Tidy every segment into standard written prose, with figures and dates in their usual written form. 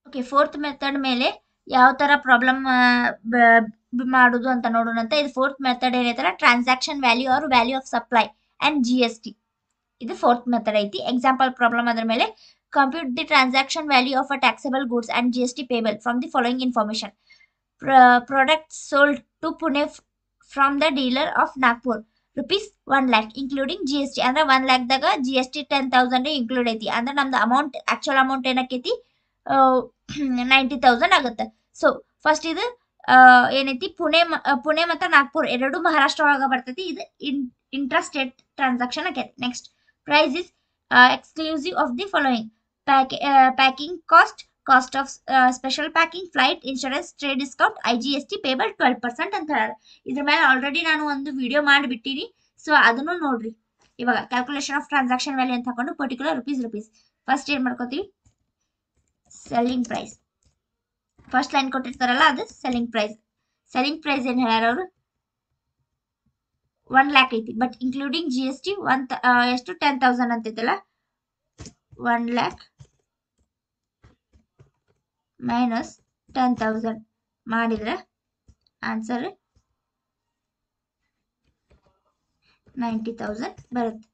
Okay, fourth method ಮೇಲೆ ಯಾವ ತರ ಪ್ರಾಬ್ಲಮ್ ಮಾಡುದು ಅಂತ ನೋಡೋಣಂತ. ಇದು ಫೋರ್ತ್ ಮೆಥಡ್ ಏನೈತಲ್ಲ, transaction value or value of supply and GST. ಇದು ಫೋರ್ತ್ ಮೆಥಡ್ ಐತಿ. ಎಕ್ಸಾಂಪಲ್ ಪ್ರಾಬ್ಲಮ್ ಅದ್ರ ಮೇಲೆ, compute the transaction value of a taxable goods and GST payable from the following information. Product sold to Pune from the dealer of Nagpur rupees 1 lakh including GST. ಅಂದ್ರೆ 1 lakh ದಾಗ GST 10,000 include ಐತಿ. ಅಂದ್ರೆ ನಮ್ದು amount, actual amount ಏನಕ್ಕೈತಿ 90,000 ಆಗುತ್ತೆ. So first ಇದು ಏನೈತಿ, ಪುಣೆ ಮತ್ತು ನಾಗ್ಪುರ್ ಎರಡು ಮಹಾರಾಷ್ಟ್ರ ಒಳಗ ಬರ್ತೈತಿ. ಇದು ಇಂಟ್ರಾ ಸ್ಟೇಟ್ ಟ್ರಾನ್ಸಾಕ್ಷನ್ ಆಕೈತಿ. Next, price is exclusive of the following: packing cost of special packing, flight, insurance, trade discount, IGST payable 12% ಅಂತ ಹೇಳ. ಇದ್ರ ಮೇಲೆ ಆಲ್ರೆಡಿ ನಾನು ಒಂದು ವಿಡಿಯೋ ಮಾಡಿಬಿಟ್ಟಿನಿ, ಸೊ ಅದನ್ನು ನೋಡ್ರಿ. ಇವಾಗ ಕ್ಯಾಲ್ಕುಲೇಷನ್ ಆಫ್ ಟ್ರಾನ್ಸಾಕ್ಷನ್ ವ್ಯಾಲ್ಯೂ ಅಂತ ಹಾಕೊಂಡು ಪರ್ಟಿಕ್ಯುಲರ್ ರುಪೀಸ್ ಫಸ್ಟ್ ಏನ್ ಮಾಡ್ಕೋತೀವಿ, ಸೆಲ್ಲಿಂಗ್ ಪ್ರೈಸ್. ಫಸ್ಟ್ ಲೈನ್ ಕೊಟ್ಟಿರ್ತಾರಲ್ಲ, ಅದು ಸೆಲ್ಲಿಂಗ್ ಪ್ರೈಸ್. ಸೆಲ್ಲಿಂಗ್ ಪ್ರೈಸ್ ಏನ್ ಹೇಳ್ಯಾರ ಅವರು, 1 lakh ಐತಿ. ಬಟ್ ಇನ್ಕ್ಲೂಡಿಂಗ್ GST ಎಷ್ಟು 10,000 ಅಂತೈತಲ್ಲ, 1 lakh ಮೈನಸ್ 10,000 ಮಾಡಿದ್ರೆ ಆನ್ಸರ್ 90,000 ಬರುತ್ತೆ.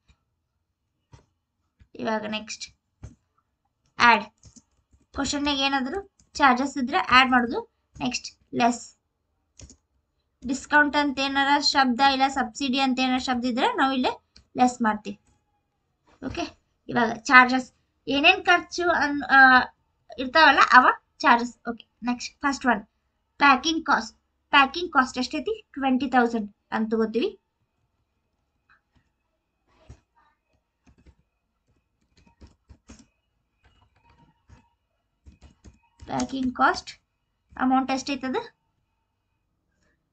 ಇವಾಗ ನೆಕ್ಸ್ಟ್ ಆಡ್. ಕ್ವಶನ್ನಾಗ ಏನಾದ್ರು ಚಾರ್ಜಸ್ ಇದ್ರೆ ಆಡ್ ಮಾಡೋದು. Next, less. ಡಿಸ್ಕೌಂಟ್ ಅಂತ ಏನಾರ ಶಬ್ದ ಇಲ್ಲ ಸಬ್ಸಿಡಿ ಅಂತ ಏನಾರ ಶಬ್ದ ಇದ್ರೆ ನಾವು ಇಲ್ಲೇ ಲೆಸ್ ಮಾಡ್ತೀವಿ. ಓಕೆ, ಇವಾಗ ಚಾರ್ಜಸ್ ಏನೇನ್ ಖರ್ಚು ಇರ್ತಾವಲ್ಲ ಅವ charges. Okay, next first one, packing cost. Packing cost ಎಷ್ಟೈತಿ, 20,000 ಅಂತ ತಗೋತೀವಿ. ಪ್ಯಾಕಿಂಗ್ ಕಾಸ್ಟ್ ಅಮೌಂಟ್ ಎಷ್ಟೈತದ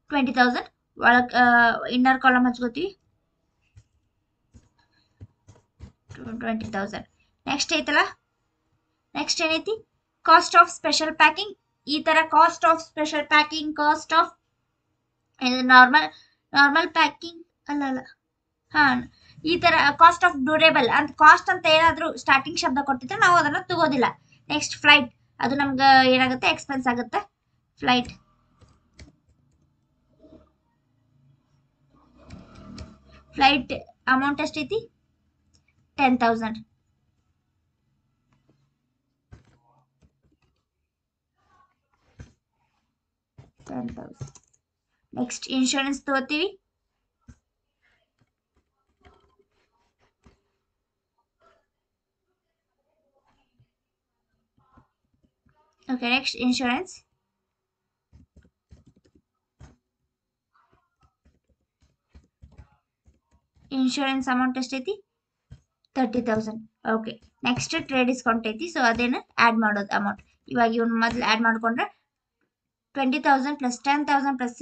20,000. ಒಳಗ್ ಇನ್ನರ್ ಕಾಲಮ್ ಹಚ್ಕೋತೀವಿ 20,000. ನೆಕ್ಸ್ಟ್ ಐತಲ್ಲ, ನೆಕ್ಸ್ಟ್ ಏನೈತಿ, ಕಾಸ್ಟ್ ಆಫ್ ಸ್ಪೆಷಲ್ ಪ್ಯಾಕಿಂಗ್. ಈ ತರ cost of special packing, cost of normal packing ಅಲ್ಲ ಹಾ, ಈ ತರ ಕಾಸ್ಟ್ ಆಫ್ ಡ್ಯೂರೇಬಲ್ ಅಂತ ಕಾಸ್ಟ್ ಅಂತ ಏನಾದ್ರು ಸ್ಟಾರ್ಟಿಂಗ್ ಶಬ್ದ ಕೊಟ್ಟಿದ್ರೆ ನಾವು ಅದನ್ನ ತಗೋದಿಲ್ಲ. Next, flight. ಅದು ನಮ್ಗೆ ಏನಾಗುತ್ತೆ, ಎಕ್ಸ್ಪೆನ್ಸ್ ಆಗುತ್ತೆ. ಫ್ಲೈಟ್ ಅಮೌಂಟ್ ಎಷ್ಟೈತಿ, 10,000. ನೆಕ್ಸ್ಟ್, ಇನ್ಶೂರೆನ್ಸ್ ತಗೋತೀವಿ. Okay, next insurance. Insurance amount ಎಷ್ಟೈತಿ, 30,000. ಓಕೆ, ನೆಕ್ಸ್ಟ್ ಟ್ರೇಡ್ ಡಿಸ್ಕೌಂಟ್ ಐತಿ. ಸೊ ಅದೇನು ಆಡ್ ಮಾಡೋದು ಅಮೌಂಟ್. ಇವಾಗ ಇವ್ನ ಮೊದಲು ಆಡ್ ಮಾಡ್ಕೊಂಡ್ರೆ 20,000 ಪ್ಲಸ್ 10,000 ಪ್ಲಸ್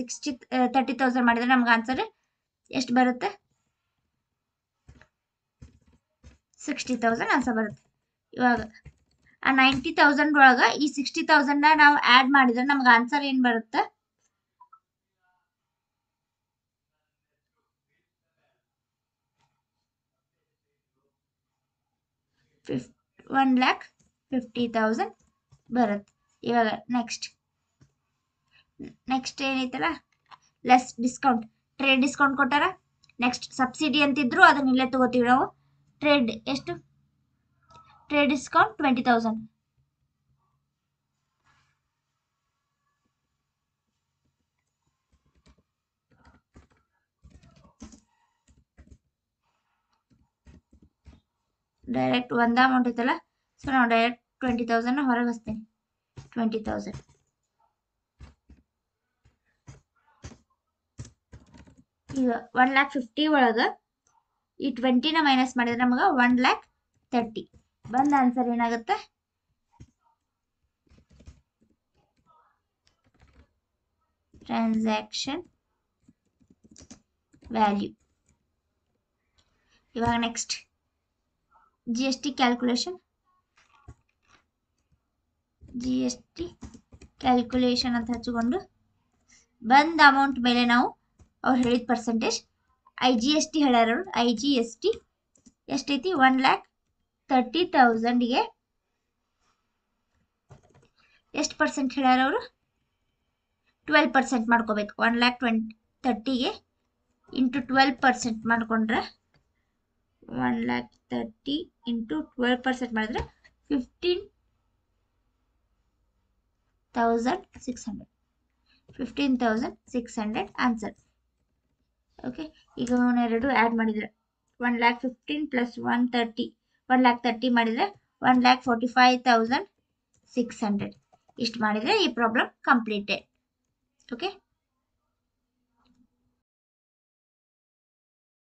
30,000 ಮಾಡಿದ್ರೆ ನಮ್ಗೆ ಆನ್ಸರ್ ಎಷ್ಟು ಬರುತ್ತೆ, 60,000 ಆನ್ಸರ್ ಬರುತ್ತೆ. ಇವಾಗ ಆ 90,000 ಒಳಗ ಈ 60,000 ನಾವು ಆಡ್ ಮಾಡಿದ್ರೆ ನಮ್ಗೆ ಆನ್ಸರ್ ಏನ್ ಬರುತ್ತೆ, 1,50,000 ಬರುತ್ತೆ. ಇವಾಗ ನೆಕ್ಸ್ಟ್ ಏನೈತಲ್ಲ, ಲೆಸ್ ಡಿಸ್ಕೌಂಟ್. ಟ್ರೇಡ್ ಡಿಸ್ಕೌಂಟ್ ಕೊಟ್ಟಾರ. ನೆಕ್ಸ್ಟ್, ಸಬ್ಸಿಡಿ ಅಂತಿದ್ರು, ಅದನ್ನ ಇಲ್ಲೇ ತಗೋತೀವಿ ನಾವು. ಎಷ್ಟು ಟ್ರೇಡ್ ಡಿಸ್ಕೌಂಟ್ 20,000. ಡೈರೆಕ್ಟ್ ಒಂದ ಅಮೌಂಟ್ ಐತಲ್ಲ, ಸೊ ನಾವು ಡೈರೆಕ್ಟ್ 20,000 ಹೊರಗೆ ಹಚ್ತೇನೆ. 20,000 ಈಗ 1,50,000 ಒಳಗ ಈ 20ನ ಮೈನಸ್ ಮಾಡಿದ್ರೆ ನಮಗ 1,30,000 ಬಂದ ಆನ್ಸರ್ ಏನಾಗುತ್ತೆ, ಟ್ರಾನ್ಸಾಕ್ಷನ್ ವ್ಯಾಲ್ಯೂ. ಇವಾಗ ನೆಕ್ಸ್ಟ್ GST ಕ್ಯಾಲ್ಕುಲೇಷನ್. ಅಂತ ಹಚ್ಚಿಕೊಂಡು ಬಂದ ಅಮೌಂಟ್ ಮೇಲೆ ನಾವು ಅವ್ರು ಹೇಳಿದ ಪರ್ಸೆಂಟೇಜ್ IGST ಹೇಳ್ಯಾರ. IGST ಎಷ್ಟೈತಿ, 1,30,000ಗೆ ಎಷ್ಟು ಪರ್ಸೆಂಟ್ ಹೇಳ್ಯಾರ ಅವರು 12% ಮಾಡ್ಕೋಬೇಕು 1,30,000ಗೆ ಇಂಟು 12% ಮಾಡ್ಕೊಂಡ್ರೆ 1,30,000 ಇಂಟು 12% ಮಾಡಿದ್ರೆ 15,600 ಆನ್ಸರ್. ಓಕೆ, ಈಗ ಎರಡು ಆ್ಯಡ್ ಮಾಡಿದ್ರೆ 1,15,000 ಪ್ಲಸ್ 1,30,000 ಮಾಡಿದ್ರೆ 1,45,600 ಇಷ್ಟು ಮಾಡಿದ್ರೆ ಈ ಪ್ರಾಬ್ಲಮ್ ಕಂಪ್ಲೀಟೆಡ್. ಓಕೆ.